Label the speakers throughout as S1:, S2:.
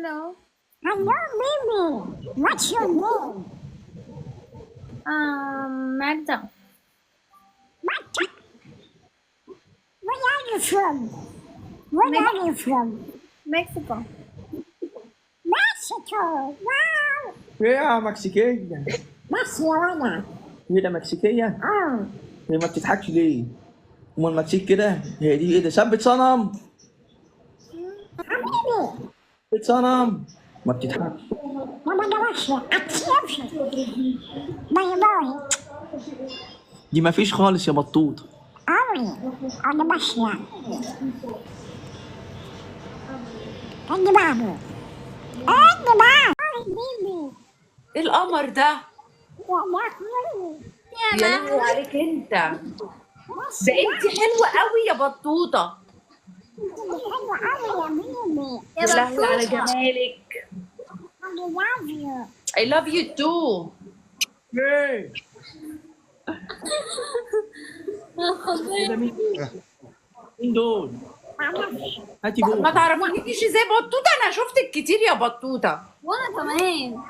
S1: Hello.
S2: Hello, baby. What's your name?
S1: Magda.
S2: What? Where are you from? Where are you from?
S1: Mexico.
S2: Mexico. Wow.
S3: هي مكسيكية.
S2: بس يا ولد.
S3: هي ده مكسيكية؟
S2: اه.
S3: هي ما بتضحكش ليه؟ أمال المكسيك كده؟ هي دي إيه ده؟ ثبت صنم!
S2: حبيبي.
S3: ثبت صنم! ما بتضحكش.
S2: ما بقدرش اتشافش. باي باي.
S3: دي ما فيش خالص يا بطوط.
S2: قوي. انا ماشية. ادي بابي. ادي بابي. حبيبي.
S4: ايه القمر ده؟
S2: يا لهوي.
S4: يا لهوي عليك انت.
S2: بس
S4: ده انت حلوه قوي يا بطوطه.
S2: دي حلوة قوي يا بيبي.
S4: يا لهوي على جمالك.
S2: I love you.
S4: I love you too.
S3: إيه؟ ده مين دول؟ مين دول؟
S2: معلش.
S3: هاتي
S4: ما
S3: بوسة.
S4: تعرفنيش ازاي بطوطه، انا شفتك كتير يا بطوطه.
S1: وانا كمان.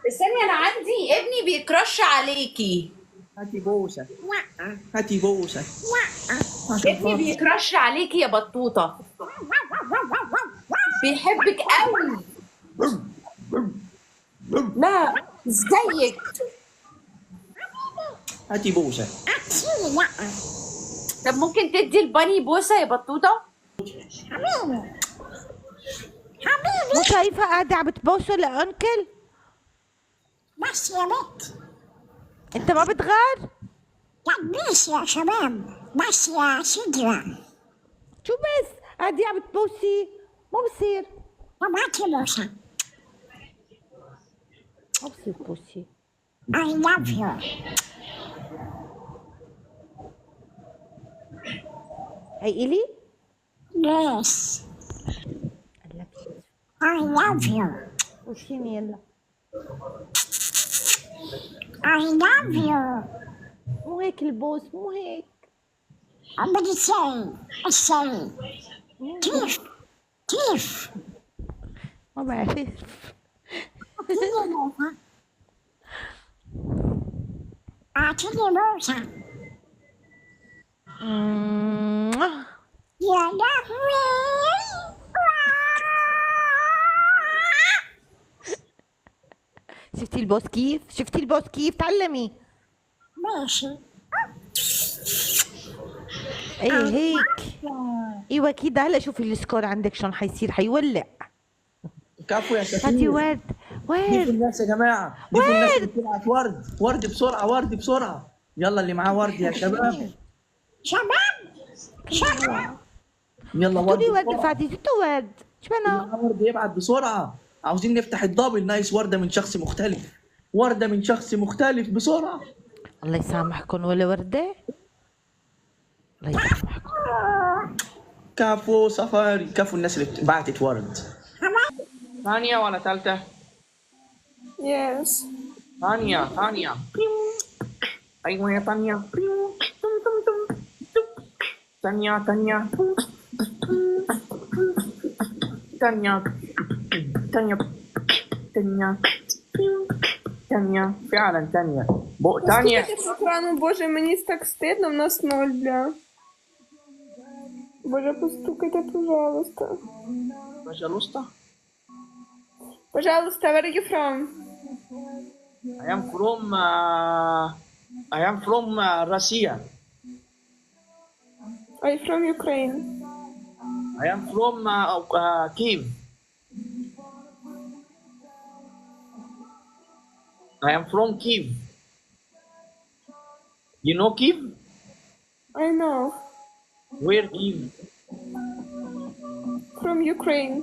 S4: استني، انا عندي ابني بيكرش عليكي.
S3: هاتي بوسة.
S2: لا.
S3: هاتي بوسة.
S2: لا.
S3: عشان
S4: ابني
S3: خاطر.
S4: بيكرش عليكي يا بطوطه، بيحبك قوي. لا ازيك؟
S3: هاتي بوسة.
S2: أكيد لا.
S4: طب ممكن تدي الباني بوسه يا بطوطه؟
S2: حبيبي. حبيبي.
S5: مو شايفة قاعدة عم بتبوسه لأنكل؟
S2: بس يا بنت.
S5: أنت ما بتغار؟
S2: لا بس يا شباب. بس يا سدرة.
S5: شو بس؟ قاعدة عم بتبوسي؟ ما بصير.
S2: طب هاتي بوسة.
S5: ما بصير تبوسي.
S2: I love you.
S5: هي إلي؟
S2: Yes. I love you.
S5: بوسيني يلا.
S2: I love you.
S5: مو هيك البوس، مو هيك.
S2: بدي تسوي. كيف؟ كيف؟
S5: ما بعرف.
S2: أعطيني بوسة. أعطيني بوسة. يا لهوي.
S5: شفتي البوس كيف؟ شفتي البوس كيف؟ تعلمي.
S2: ماشي.
S5: ايه هيك. ايوه كده. هلا شوفي السكور عندك شلون حيصير، حيولع.
S3: كفو يا
S5: هاتي
S3: سفير.
S5: ورد.
S3: ضيفوا
S5: ورد.
S3: الناس يا جماعة. ضيفوا الناس بسرعة. ورد. ورد بسرعة. ورد بسرعة. يلا اللي معاه ورد يا شباب.
S2: شباب.
S3: يلا ورد
S5: تقولي ورد
S3: بسرعة.
S5: الفاتي جبتوا ورد. شو
S3: اللي
S5: انا؟
S3: معاه ورد يبعت بسرعة. عاوزين نفتح الدبل نايس. وردة من شخص مختلف. وردة من شخص مختلف بسرعة.
S5: الله يسامحكم ولا وردة؟ الله يسامحكم.
S3: كفو سفاري. كفو الناس اللي بعتت ورد. ثانية ولا ثالثة؟
S1: Yes.
S3: ثانية. أيوة يا ثانية. ثانية. فعلا ثانية. ثانية.
S1: Скільки по екрану, боже, мені так стидно, в нас 0, бля. Боже, постукайте, пожалуйста.
S3: Пожалуйста.
S1: Пожалуйста, where are you from?
S3: I am from Russia.
S1: Are you from Ukraine?
S3: I am from Kiev. I am from Kiev. You know Kiev?
S1: I know.
S3: Where Kiev?
S1: From Ukraine.